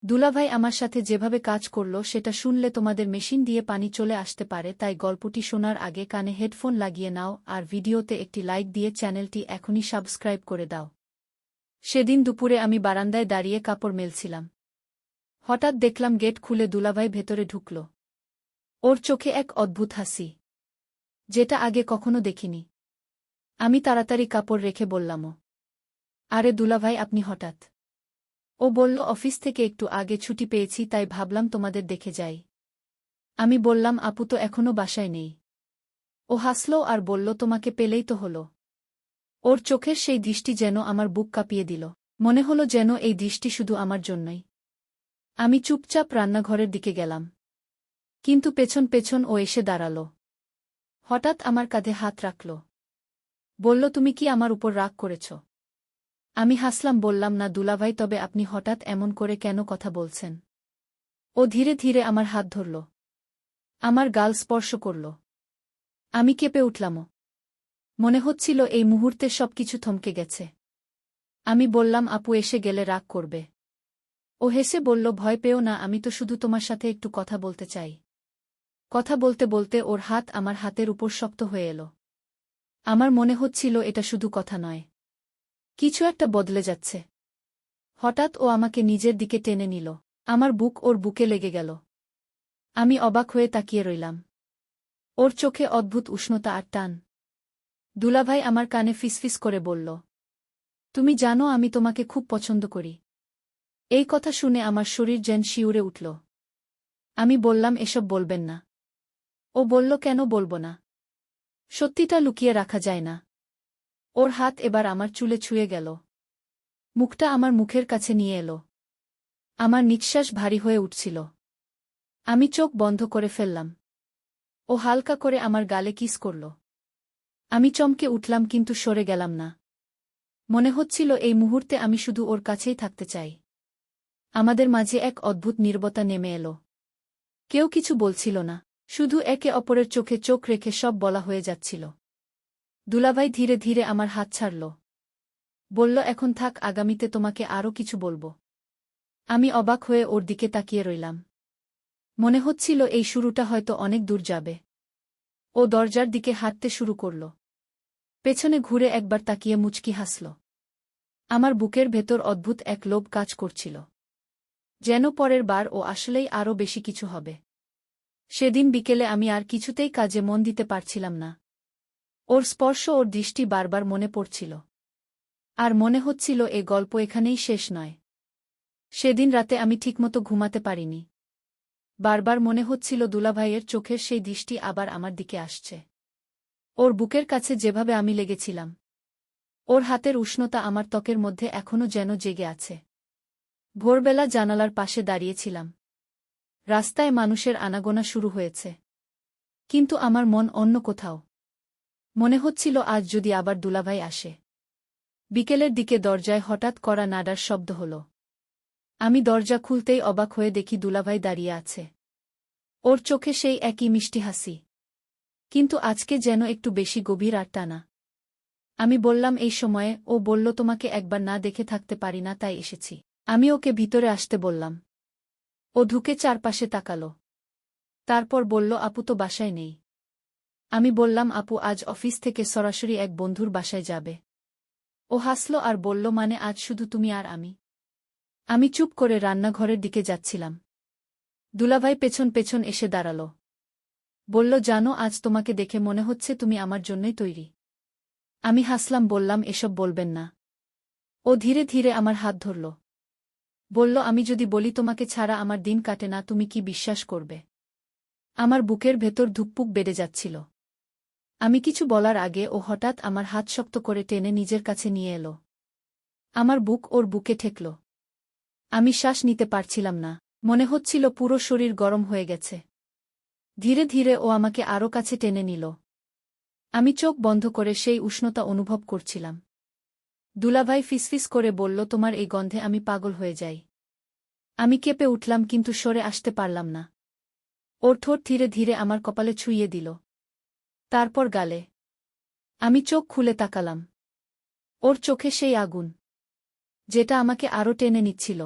দুলাভাই আমার সাথে যেভাবে কাজ করল সেটা শুনলে তোমাদের মেশিন দিয়ে পানি চলে আসতে পারে, তাই গল্পটি শোনার আগে কানে হেডফোন লাগিয়ে নাও আর ভিডিওতে একটি লাইক দিয়ে চ্যানেলটি এখনই সাবস্ক্রাইব করে দাও। সেদিন দুপুরে আমি বারান্দায় দাঁড়িয়ে কাপড় মেলছিলাম। হঠাৎ দেখলাম গেট খুলে দুলাভাই ভেতরে ঢুকল। ওর চোখে এক অদ্ভুত হাসি, যেটা আগে কখনো দেখিনি। আমি তাড়াতাড়ি কাপড় রেখে বললামও, আরে দুলাভাই, আপনি হঠাৎ? ও বলল, অফিস থেকে একটু আগে ছুটি পেয়েছি, তাই ভাবলাম তোমাদের দেখে যাই। আমি বললাম, আপু তো এখনো বাসায় নেই। ও হাসল আর বলল, তোমাকে পেলেই তো হলো। ওর চোখের সেই দৃষ্টি যেন আমার বুক কাঁপিয়ে দিল। মনে হলো যেন এই দৃষ্টি শুধু আমার জন্যই। আমি চুপচাপ রান্নাঘরের দিকে গেলাম, কিন্তু পেছন পেছন ও এসে দাঁড়াল। হঠাৎ আমার কাঁধে হাত রাখল। বলল, তুমি কি আমার উপর রাগ করেছ? আমি হাসলাম, বললাম, না দুলাভাই, তবে আপনি হঠাৎ এমন করে কেন কথা বলছেন? ও ধীরে ধীরে আমার হাত ধরল, আমার গাল স্পর্শ করল। আমি কেঁপে উঠলামও। মনে হচ্ছিল এই মুহূর্তে সবকিছু থমকে গেছে। আমি বললাম, আপু এসে গেলে রাগ করবে। ও হেসে বলল, ভয় পেও না, আমি তো শুধু তোমার সাথে একটু কথা বলতে চাই। কথা বলতে বলতে ওর হাত আমার হাতের উপর শক্ত হয়ে এলো। আমার মনে হচ্ছিল এটা শুধু কথা নয়, কিছু একটা বদলে যাচ্ছে। হঠাৎ ও আমাকে নিজের দিকে টেনে নিল। আমার বুক ওর বুকে লেগে গেল। আমি অবাক হয়ে তাকিয়ে রইলাম। ওর চোখে অদ্ভুত উষ্ণতা আর টান। দুলাভাই আমার কানে ফিসফিস করে বলল, তুমি জানো আমি তোমাকে খুব পছন্দ করি। এই কথা শুনে আমার শরীর যেন শিউরে উঠল। আমি বললাম, এসব বলবেন না। ও বলল, কেন বলবো না? সত্যিটা লুকিয়ে রাখা যায় না। ওর হাত এবার আমার চুলে ছুঁয়ে গেল, মুখটা আমার মুখের কাছে নিয়ে এলো। আমার নিঃশ্বাস ভারী হয়ে উঠছিল। আমি চোখ বন্ধ করে ফেললাম। ও হালকা করে আমার গালে কিস করল। আমি চমকে উঠলাম, কিন্তু সরে গেলাম না। মনে হচ্ছিল এই মুহূর্তে আমি শুধু ওর কাছেই থাকতে চাই। আমাদের মাঝে এক অদ্ভুত নীরবতা নেমে এলো। কেউ কিছু বলছিল না, শুধু একে অপরের চোখে চোখ রেখে সব বলা হয়ে যাচ্ছিল। দুলাভাই ধীরে ধীরে আমার হাত ছাড়ল। বলল, এখন থাক, আগামীতে তোমাকে আরও কিছু বলবো। আমি অবাক হয়ে ওর দিকে তাকিয়ে রইলাম। মনে হচ্ছিল এই শুরুটা হয়তো অনেক দূর যাবে। ও দরজার দিকে হাঁটতে শুরু করল। পেছনে ঘুরে একবার তাকিয়ে মুচকি হাসল। আমার বুকের ভেতর অদ্ভুত এক লোভ কাজ করছিল, যেন পরের বার ও আসলেই আরও বেশি কিছু হবে। সেদিন বিকেলে আমি আর কিছুতেই কাজে মন দিতে পারছিলাম না। ওর স্পর্শ, ওর দৃষ্টি বারবার মনে পড়ছিল। আর মনে হচ্ছিল এ গল্প এখানেই শেষ নয়। সেদিন রাতে আমি ঠিকমতো ঘুমাতে পারিনি। বারবার মনে হচ্ছিল দুলাভাইয়ের চোখের সেই দৃষ্টি আবার আমার দিকে আসছে। ওর বুকের কাছে যেভাবে আমি লেগেছিলাম, ওর হাতের উষ্ণতা আমার ত্বকের মধ্যে এখনো যেন জেগে আছে। ভোরবেলা জানালার পাশে দাঁড়িয়েছিলাম। রাস্তায় মানুষের আনাগোনা শুরু হয়েছে, কিন্তু আমার মন অন্য কোথাও। মনে হচ্ছিল আজ যদি আবার দুলাভাই আসে। বিকেলের দিকে দরজায় হঠাৎ কড়া নাড়ার শব্দ হল। আমি দরজা খুলতেই অবাক হয়ে দেখি দুলাভাই দাঁড়িয়ে আছে। ওর চোখে সেই একই মিষ্টি হাসি, কিন্তু আজকে যেন একটু বেশি গভীর আর টানা। আমি বললাম, এই সময়ে? ও বলল, তোমাকে একবার না দেখে থাকতে পারি না, তাই এসেছি। আমি ওকে ভিতরে আসতে বললাম। ও ঢুকে চারপাশে তাকাল। তারপর বলল, আপু তো বাসায় নেই। আমি বললাম, আপু আজ অফিস থেকে সরাসরি এক বন্ধুর বাসায় যাবে। ও হাসল আর বলল, মানে আজ শুধু তুমি আর আমি? আমি চুপ করে রান্নাঘরের দিকে যাচ্ছিলাম। দুলাভাই পেছন পেছন এসে দাঁড়াল। বলল, জানো, আজ তোমাকে দেখে মনে হচ্ছে তুমি আমার জন্যই তৈরি। আমি হাসলাম, বললাম, এসব বলবেন না। ও ধীরে ধীরে আমার হাত ধরল। বলল, আমি যদি বলি তোমাকে ছাড়া আমার দিন কাটে না, তুমি কি বিশ্বাস করবে? আমার বুকের ভেতর ধুকপুক বেড়ে যাচ্ছিল। আমি কিছু বলার আগে ও হঠাৎ আমার হাত শক্ত করে টেনে নিজের কাছে নিয়ে এলো। আমার বুক ওর বুকে ঠেকল। আমি শ্বাস নিতে পারছিলাম না। মনে হচ্ছিল পুরো শরীর গরম হয়ে গেছে। ধীরে ধীরে ও আমাকে আরও কাছে টেনে নিল। আমি চোখ বন্ধ করে সেই উষ্ণতা অনুভব করছিলাম। দুলাভাই ফিসফিস করে বলল, তোমার এই গন্ধে আমি পাগল হয়ে যাই। আমি কেঁপে উঠলাম, কিন্তু সরে আসতে পারলাম না। ওর ঠোঁট ধীরে ধীরে আমার কপালে ছুঁয়ে দিল, তারপর গালে। আমি চোখ খুলে তাকালাম। ওর চোখে সেই আগুন, যেটা আমাকে আরও টেনে নিচ্ছিল।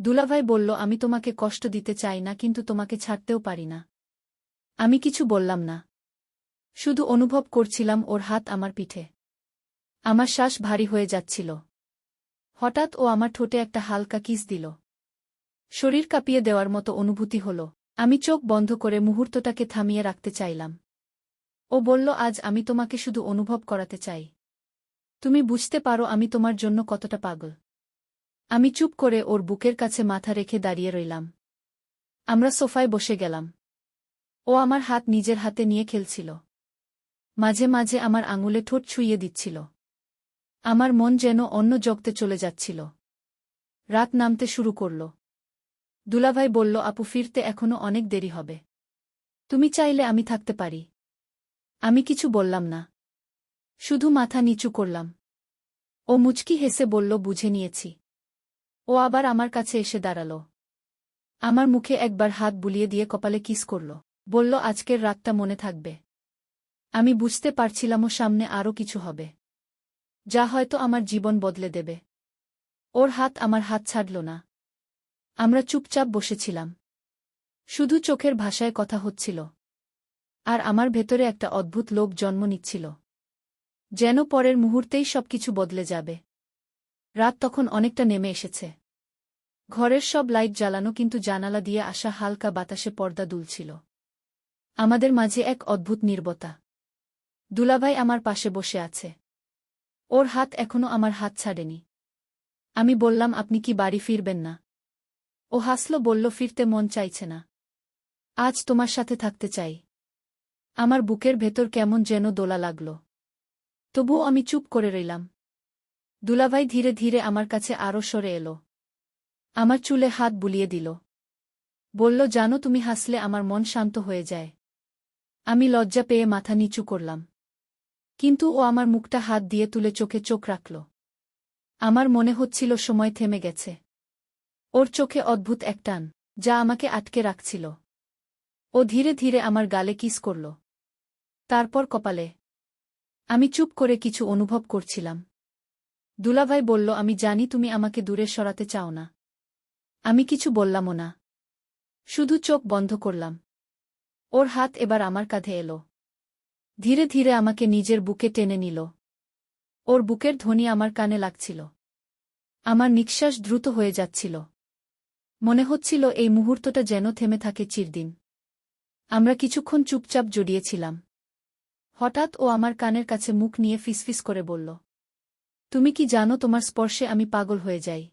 দুলাভাই বলল, আমি তোমাকে কষ্ট দিতে চাই না, কিন্তু তোমাকে ছাড়তেও পারি না। আমি কিছু বললাম না, শুধু অনুভব করছিলাম ওর হাত আমার পিঠে। আমার শ্বাস ভারী হয়ে যাচ্ছিল। হঠাৎ ও আমার ঠোঁটে একটা হালকা কিস দিল। শরীর কাঁপিয়ে দেওয়ার মতো অনুভূতি হল। আমি চোখ বন্ধ করে মুহূর্তটাকে থামিয়ে রাখতে চাইলাম। ও বলল, আজ আমি তোমাকে শুধু অনুভব করাতে চাই। তুমি বুঝতে পারো আমি তোমার জন্য কতটা পাগল। আমি চুপ করে ওর বুকের কাছে মাথা রেখে দাঁড়িয়ে রইলাম। আমরা সোফায় বসে গেলাম। ও আমার হাত নিজের হাতে নিয়ে খেলছিল। মাঝে মাঝে আমার আঙুলে ঠোঁট ছুঁইয়ে দিচ্ছিল। আমার মন যেন অন্য জগতে চলে যাচ্ছিল। রাত নামতে শুরু করল। দুলাভাই বলল, আপু ফিরতে এখনো অনেক দেরি হবে। তুমি চাইলে আমি থাকতে পারি। আমি কিছু বললাম না, শুধু মাথা নিচু করলাম। ও মুচকি হেসে বলল, বুঝে নিয়েছি। ও আবার আমার কাছে এসে দাঁড়াল। আমার মুখে একবার হাত বুলিয়ে দিয়ে কপালে কিস করল। বলল, আজকের রাতটা মনে থাকবে। আমি বুঝতে পারছিলাম ও সামনে আরও কিছু হবে, যা হয়তো আমার জীবন বদলে দেবে। ওর হাত আমার হাত ছাড়ল না। আমরা চুপচাপ বসেছিলাম। শুধু চোখের ভাষায় কথা হচ্ছিল। আর আমার ভেতরে একটা অদ্ভুত লোভ জন্ম নিচ্ছিল, যেন পরের মুহূর্তেই সবকিছু বদলে যাবে। রাত তখন অনেকটা নেমে এসেছে। ঘরের সব লাইট জ্বালানো, কিন্তু জানালা দিয়ে আসা হালকা বাতাসে পর্দা দুলছিল। আমাদের মাঝে এক অদ্ভুত নীরবতা। দুলাভাই আমার পাশে বসে আছে। ওর হাত এখনো আমার হাত ছাড়েনি। আমি বললাম, আপনি কি বাড়ি ফিরবেন না? ও হাসল, বলল, ফিরতে মন চাইছে না। আজ তোমার সাথে থাকতে চাই। আমার বুকের ভেতর কেমন যেন দোলা লাগল। তবুও আমি চুপ করে রইলাম। দুলাভাই ধীরে ধীরে আমার কাছে আরও সরে এলো। আমার চুলে হাত বুলিয়ে দিল। বলল, জানো, তুমি হাসলে আমার মন শান্ত হয়ে যায়। আমি লজ্জা পেয়ে মাথা নিচু করলাম। কিন্তু ও আমার মুখটা হাত দিয়ে তুলে চোখে চোখ রাখল। আমার মনে হচ্ছিল সময় থেমে গেছে। ওর চোখে অদ্ভুত এক টান, যা আমাকে আটকে রাখছিল। ও ধীরে ধীরে আমার গালে কিস করল, তারপর কপালে। আমি চুপ করে কিছু অনুভব করছিলাম। দুলাভাই বলল, আমি জানি তুমি আমাকে দূরে সরাতে চাও না। আমি কিছু বললামও না, শুধু চোখ বন্ধ করলাম। ওর হাত এবার আমার কাঁধে এলো। ধীরে ধীরে আমাকে নিজের বুকে টেনে নিল। ওর বুকের ধ্বনি আমার কানে লাগছিল। আমার নিঃশ্বাস দ্রুত হয়ে যাচ্ছিল। মনে হচ্ছিল এই মুহূর্তটা যেন থেমে থাকে চিরদিন। আমরা কিছুক্ষণ চুপচাপ জড়িয়েছিলাম। হঠাৎ ও আমার কানের কাছে মুখ নিয়ে ফিসফিস করে বলল, তুমি কি জানো, তোমার স্পর্শে আমি পাগল হয়ে যাই।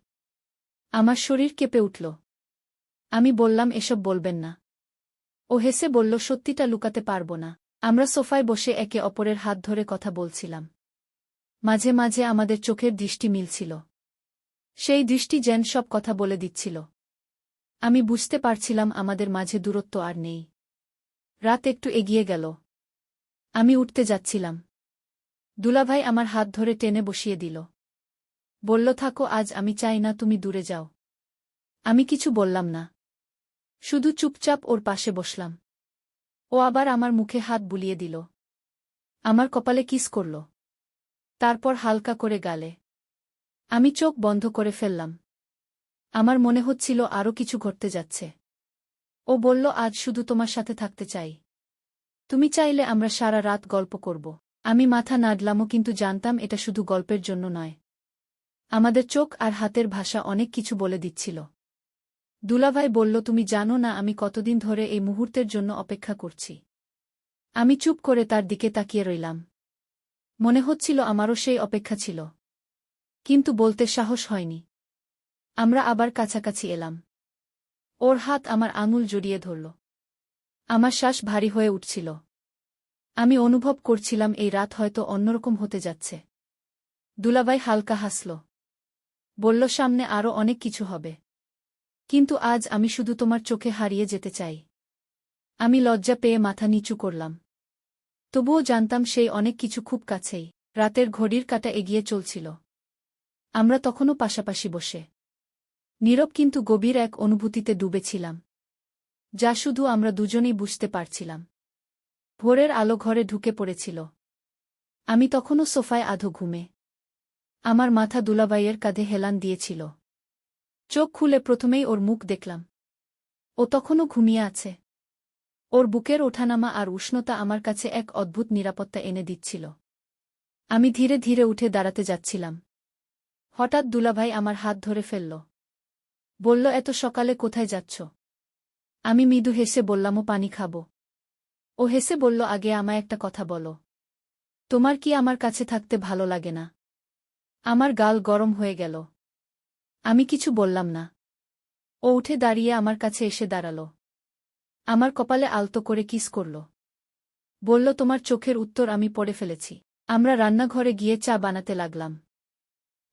আমার শরীর কেঁপে উঠল। আমি বললাম, এসব বলবেন না। ও হেসে বলল, সত্যিটা লুকাতে পারব না। আমরা সোফায় বসে একে অপরের হাত ধরে কথা বলছিলাম। মাঝে মাঝে আমাদের চোখের দৃষ্টি মিলছিল। সেই দৃষ্টি যেন সব কথা বলে দিচ্ছিল। আমি বুঝতে পারছিলাম আমাদের মাঝে দূরত্ব আর নেই। রাত একটু এগিয়ে গেল। আমি উঠতে যাচ্ছিলাম। দুলাভাই আমার হাত ধরে টেনে বসিয়ে দিল। বলল, থাকো, আজ আমি চাই না তুমি দূরে যাও। আমি কিছু বললাম না, শুধু চুপচাপ ওর পাশে বসলাম। ও আবার আমার মুখে হাত বুলিয়ে দিল। আমার কপালে কিস করল, তারপর হালকা করে গালে। আমি চোখ বন্ধ করে ফেললাম। আমার মনে হচ্ছিল আরও কিছু ঘটতে যাচ্ছে। ও বলল, আজ শুধু তোমার সাথে থাকতে চাই। তুমি চাইলে আমরা সারা রাত গল্প করব। আমি মাথা নাড়লামও, কিন্তু জানতাম এটা শুধু গল্পের জন্য নয়। আমাদের চোখ আর হাতের ভাষা অনেক কিছু বলে দিচ্ছিল। দুলাভাই বলল, তুমি জানো না আমি কতদিন ধরে এই মুহূর্তের জন্য অপেক্ষা করছি। আমি চুপ করে তার দিকে তাকিয়ে রইলাম। মনে হচ্ছিল আমারও সেই অপেক্ষা ছিল, কিন্তু বলতে সাহস হয়নি। আমরা আবার কাছাকাছি এলাম। ওর হাত আমার আঙুল জড়িয়ে ধরল। আমার শ্বাস ভারী হয়ে উঠছিল। আমি অনুভব করছিলাম এই রাত হয়তো অন্যরকম হতে যাচ্ছে। দুলাভাই হালকা হাসল। বলল, সামনে আরও অনেক কিছু হবে। কিন্তু আজ আমি শুধু তোমার চোখে হারিয়ে যেতে চাই। আমি লজ্জা পেয়ে মাথা নিচু করলাম। তবুও জানতাম সেই অনেক কিছু খুব কাছেই। রাতের ঘড়ির কাঁটা এগিয়ে চলছিল। আমরা তখনও পাশাপাশি বসে নীরব কিন্তু গভীর এক অনুভূতিতে ডুবেছিলাম, যা শুধু আমরা দুজনেই বুঝতে পারছিলাম। ভোরের আলো ঘরে ঢুকে পড়েছিল। আমি তখনও সোফায় আধো ঘুমে। আমার মাথা দুলাভাইয়ের কাঁধে হেলান দিয়েছিল। চোখ খুলে প্রথমেই ওর মুখ দেখলাম। ও তখনও ঘুমিয়ে আছে। ওর বুকের ওঠানামা আর উষ্ণতা আমার কাছে এক অদ্ভুত নিরাপত্তা এনে দিচ্ছিল। আমি ধীরে ধীরে উঠে দাঁড়াতে যাচ্ছিলাম। হঠাৎ দুলাভাই আমার হাত ধরে ফেলল। বলল, এত সকালে কোথায় যাচ্ছ? আমি মৃদু হেসে বললাম, পানি খাব। ও হেসে বলল, আগে আমায় একটা কথা বলো। তোমার কি আমার কাছে থাকতে ভালো লাগে না? আমার গাল গরম হয়ে গেল। আমি কিছু বললাম না। ও উঠে দাঁড়িয়ে আমার কাছে এসে দাঁড়াল। আমার কপালে আলতো করে কিস করল। বলল, তোমার চোখের উত্তর আমি পড়ে ফেলেছি। আমরা রান্নাঘরে গিয়ে চা বানাতে লাগলাম।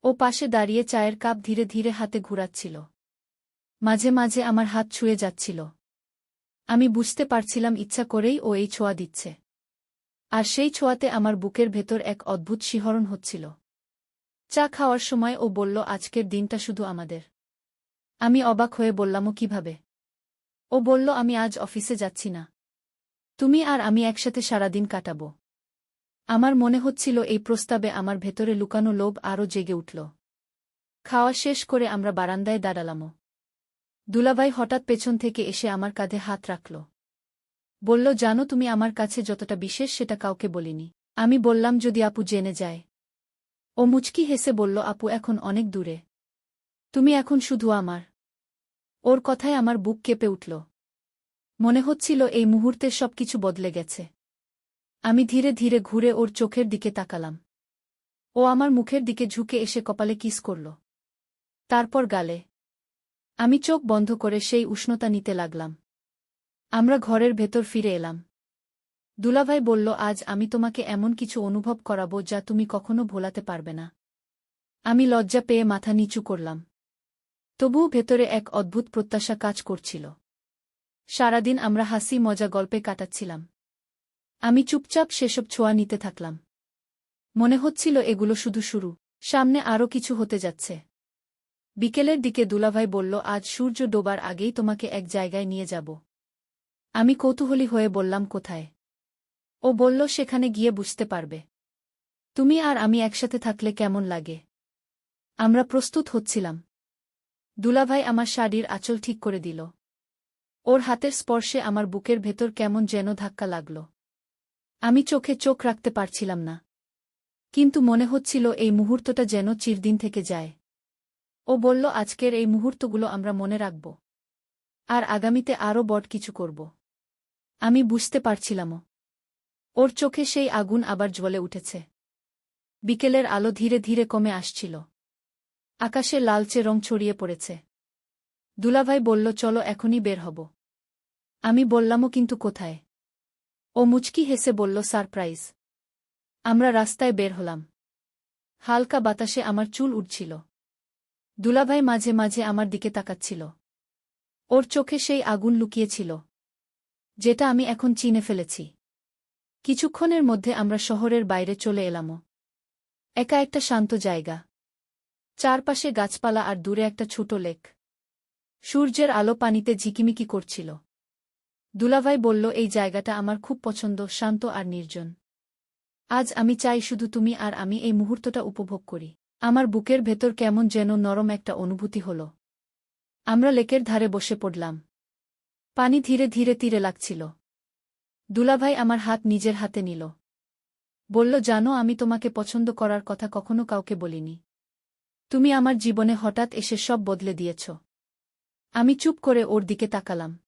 ও পাশে দাঁড়িয়ে চায়ের কাপ ধীরে ধীরে হাতে ঘুরাচ্ছিল। মাঝে মাঝে আমার হাত ছুঁয়ে যাচ্ছিল। আমি বুঝতে পারছিলাম ইচ্ছা করেই ও এই ছোঁয়া দিচ্ছে। আর সেই ছোঁয়াতে আমার বুকের ভেতর এক অদ্ভুত শিহরণ হচ্ছিল। চা খাওয়ার সময় ও বলল, আজকের দিনটা শুধু আমাদের। আমি অবাক হয়ে বললাম, কিভাবে? ও বলল, আমি আজ অফিসে যাচ্ছি না। তুমি আর আমি একসাথে সারাদিন কাটাব। আমার মনে হচ্ছিল এই প্রস্তাবে আমার ভেতরে লুকানো লোভ আরও জেগে উঠল। খাওয়া শেষ করে আমরা বারান্দায় দাঁড়ালাম। দুলাভাই হঠাৎ পেছন থেকে এসে আমার কাঁধে হাত রাখল। বলল, জানো তুমি আমার কাছে যতটা বিশেষ সেটা কাউকে বলিনি। আমি বললাম, যদি আপু জেনে যায়? ও মুচকি হেসে বলল, আপু এখন অনেক দূরে। তুমি এখন শুধু আমার। ওর কথায় আমার বুক কেঁপে উঠল। মনে হচ্ছিল এই মুহূর্তে সবকিছু বদলে গেছে। আমি ধীরে ধীরে ঘুরে ওর চোখের দিকে তাকালাম। ও আমার মুখের দিকে ঝুঁকে এসে কপালে কিস করল। তারপর গালে। আমি চোখ বন্ধ করে সেই উষ্ণতা নিতে লাগলাম। আমরা ঘরের ভেতর ফিরে এলাম। দুলাভাই বলল, আজ আমি তোমাকে এমন কিছু অনুভব করাবো যা তুমি কখনো ভোলাতে পারবে না। আমি লজ্জা পেয়ে মাথা নিচু করলাম। তবুও ভেতরে এক অদ্ভুত প্রত্যাশা কাজ করছিল। সারাদিন আমরা হাসি মজা গল্পে কাটাচ্ছিলাম। আমি চুপচাপ সেসব ছোঁয়া নিতে থাকলাম। মনে হচ্ছিল এগুলো শুধু শুরু। সামনে আরও কিছু হতে যাচ্ছে। বিকেলের দিকে দুলাভাই বলল, আজ সূর্য ডোবার আগেই তোমাকে এক জায়গায় নিয়ে যাব। আমি কৌতূহলী হয়ে বললাম, কোথায়? ও বলল, সেখানে গিয়ে বুঝতে পারবে। তুমি আর আমি একসাথে থাকলে কেমন লাগে। আমরা প্রস্তুত হচ্ছিলাম। দুলাভাই আমার শাড়ির আঁচল ঠিক করে দিল। ওর হাতের স্পর্শে আমার বুকের ভেতর কেমন যেন ধাক্কা লাগল। আমি চোখে চোখ রাখতে পারছিলাম না। কিন্তু মনে হচ্ছিল এই মুহূর্তটা যেন চিরদিন থেকে যায়। ও বলল, আজকের এই মুহূর্তগুলো আমরা মনে রাখব। আর আগামীতে আরও বড় কিছু করব। আমি বুঝতে পারছিলামও। ওর চোখে সেই আগুন আবার জ্বলে উঠেছে। বিকেলের আলো ধীরে ধীরে কমে আসছিল। আকাশে লালচে রং ছড়িয়ে পড়েছে। দুলাভাই বলল, চলো এখনই বের হব। আমি বললামও, কিন্তু কোথায়? ও মুচকি হেসে বলল, সারপ্রাইজ। আমরা রাস্তায় বের হলাম। হালকা বাতাসে আমার চুল উড়ছিল। দুলাভাই মাঝে মাঝে আমার দিকে তাকাচ্ছিল। ওর চোখে সেই আগুন লুকিয়েছিল, যেটা আমি এখন চিনে ফেলেছি। কিছুক্ষণের মধ্যে আমরা শহরের বাইরে চলে এলামও। একা একটা শান্ত জায়গা। চারপাশে গাছপালা আর দূরে একটা ছোট লেক। সূর্যের আলো পানিতে ঝিকিমিকি করছিল। দুলাভাই বলল, এই জায়গাটা আমার খুব পছন্দ, শান্ত আর নির্জন। আজ আমি চাই শুধু তুমি আর আমি এই মুহূর্তটা উপভোগ করি। আমার বুকের ভেতর কেমন যেন নরম একটা অনুভূতি হল। আমরা লেকের ধারে বসে পড়লাম। পানি ধীরে ধীরে তীরে লাগছিল। দুলাভাই আমার হাত নিজের হাতে নিল। বলল, জানো আমি তোমাকে পছন্দ করার কথা কখনো কাউকে বলিনি। তুমি আমার জীবনে হঠাৎ এসে সব বদলে দিয়েছ। আমি চুপ করে ওর দিকে তাকালাম।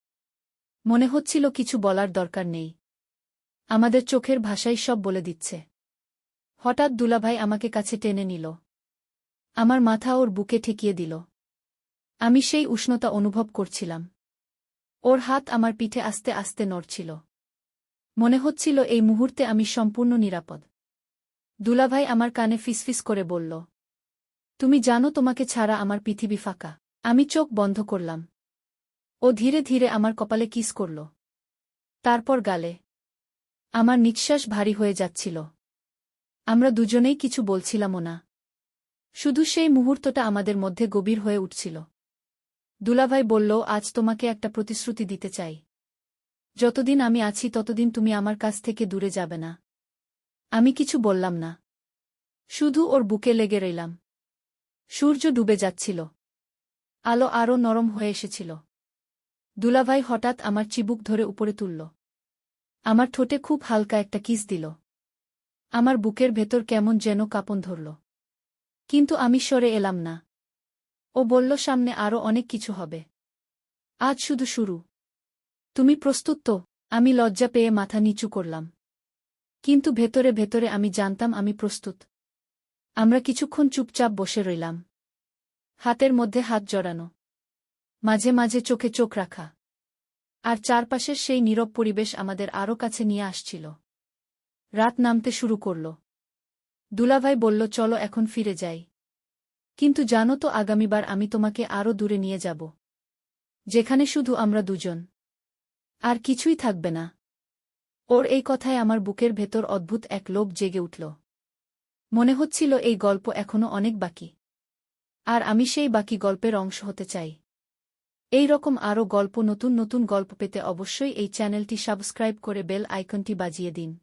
মনে হচ্ছিল কিছু বলার দরকার নেই। আমাদের চোখের ভাষাই সব বলে দিচ্ছে। হঠাৎ দুলাভাই আমাকে কাছে টেনে নিল। আমার মাথা ওর বুকে ঠেকিয়ে দিল। আমি সেই উষ্ণতা অনুভব করছিলাম। ওর হাত আমার পিঠে আস্তে আস্তে নড়ছিল। মনে হচ্ছিল এই মুহূর্তে আমি সম্পূর্ণ নিরাপদ। দুলাভাই আমার কানে ফিসফিস করে বলল, তুমি জানো তোমাকে ছাড়া আমার পৃথিবী ফাঁকা। আমি চোখ বন্ধ করলাম। ও ধীরে ধীরে আমার কপালে কিস করল। তারপর গালে। আমার নিঃশ্বাস ভারী হয়ে যাচ্ছিল। আমরা দুজনেই কিছু বলছিলামও না। শুধু সেই মুহূর্তটা আমাদের মধ্যে গভীর হয়ে উঠছিল। দুলাভাই বলল, আজ তোমাকে একটা প্রতিশ্রুতি দিতে চাই। যতদিন আমি আছি ততদিন তুমি আমার কাছ থেকে দূরে যাবে না। আমি কিছু বললাম না। শুধু ওর বুকে লেগে রইলাম। সূর্য ডুবে যাচ্ছিল। আলো আরও নরম হয়ে এসেছিল। দুলাভাই হঠাৎ আমার চিবুক ধরে উপরে তুলল। আমার ঠোঁটে খুব হালকা একটা কিস দিল। আমার বুকের ভেতর কেমন যেন কাঁপন ধরল। কিন্তু আমি সরে এলাম না। ও বলল, সামনে আরও অনেক কিছু হবে। আজ শুধু শুরু। তুমি প্রস্তুত তো? আমি লজ্জা পেয়ে মাথা নিচু করলাম। কিন্তু ভেতরে ভেতরে আমি জানতাম আমি প্রস্তুত। আমরা কিছুক্ষণ চুপচাপ বসে রইলাম। হাতের মধ্যে হাত জড়ানো। মাঝে মাঝে চোখে চোখ রাখা। আর চারপাশের সেই নীরব পরিবেশ আমাদের আরও কাছে নিয়ে আসছিল। রাত নামতে শুরু করল। দুলাভাই বলল, চলো এখন ফিরে যাই। কিন্তু জানো তো, আগামীবার আমি তোমাকে আরও দূরে নিয়ে যাব। যেখানে শুধু আমরা দুজন। আর কিছুই থাকবে না। ওর এই কথায় আমার বুকের ভেতর অদ্ভুত এক লোভ জেগে উঠল। মনে হচ্ছিল এই গল্প এখনো অনেক বাকি। আর আমি সেই বাকি গল্পের অংশ হতে চাই। এই রকম আরও গল্প, নতুন নতুন গল্প পেতে অবশ্যই এই চ্যানেলটি সাবস্ক্রাইব করে বেল আইকনটি বাজিয়ে দিন।